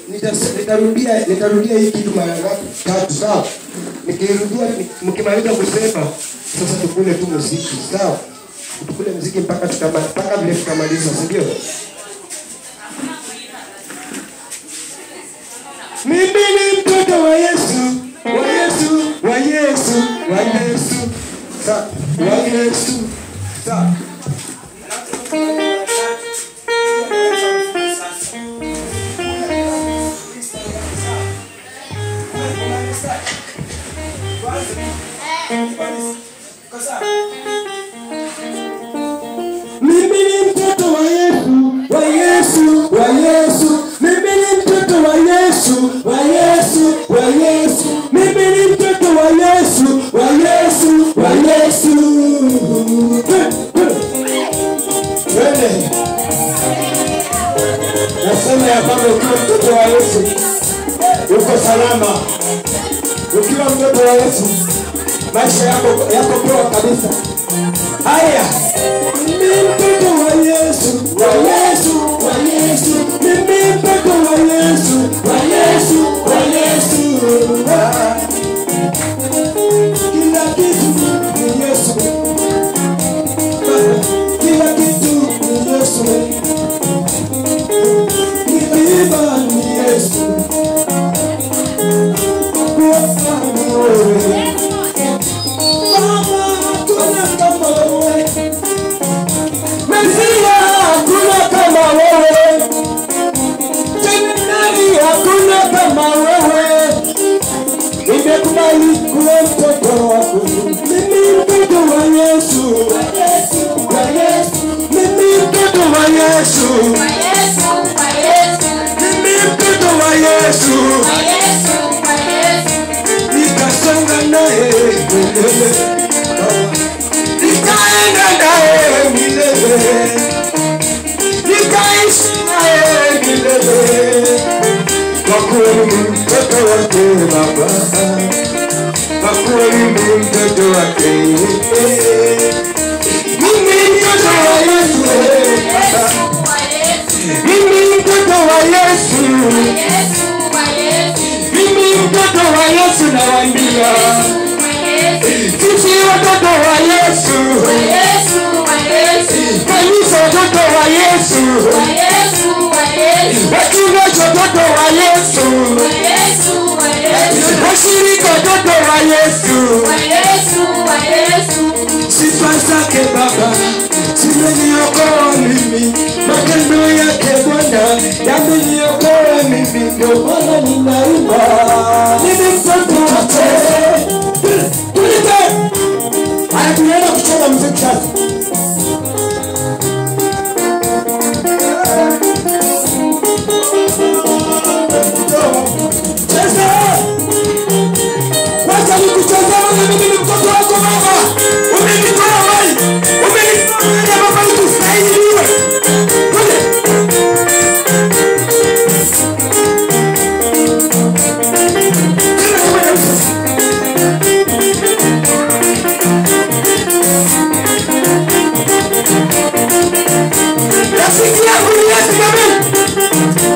nitarudia hii kitu mara ngapi? 3, sawa? Nikirudia mkimaliza kusema sasa tukule tu muziki, sawa? Tukule muziki mpaka vile tutamaliza, ndio? Mimi ni mtoto wa Yesu, wa Yesu, wa Yesu, wa Yesu. Sawa, wa Yesu. Sawa. Mimi ni mtoto wa Yesu, wa Yesu, wa Yesu. Mimi ni mtoto wa Yesu, wa Yesu, wa Yesu. Mimi ni mtoto wa Yesu, wa Yesu, wa Yesu. Wewe nasema ya kwamba ukiwa mtoto wa Yesu uko salama. Ukiwa mtoto wa Yesu maisha yako poa kabisa. Haya, mimi mtoto wa Yesu, wa Yesu, wa Yesu. Mimi mtoto wa Yesu, wa Yesu, wa Yesu. Kila kitu ni Yesu. Kila kitu ni Yesu. Nimeimba ni Yesu. Nimekubali kuwa mtoto wako. Mimi mtoto wa Yesu, wa Yesu, wa Yesu. Mimi mtoto wa Yesu, wa Yesu, wa Yesu. Mimi mtoto wa Yesu, wa Yesu, wa Yesu. Nikasonga naye milele, nikaenda naye milele, nikaishi naye milele. Kwa kweli mtoto wake Baba, kwa kweli mtoto wake. Mimi mtoto wa Yesu, mimi mtoto wa Yesu, mimi mtoto wa Yesu. Nawaambia sisi watoto wa Yesu, kanisa watoto wa Yesu, wachungaji watoto wa Yesu, washirika watoto wa Yesu. Sifa zake Baba zimeniokoa mimi, matendo yake Bwana yameniokoa mimi, ndio maana ninaimba. Mimi mtoto wake. Tulipe. Haya, tunaenda kucheza muziki sasa. Mimi ni mtoto wako Baba. Umenitoa mbali. Umenitoa Baba nikustahiliwe. Rafiki yangu ni Yesu Baba.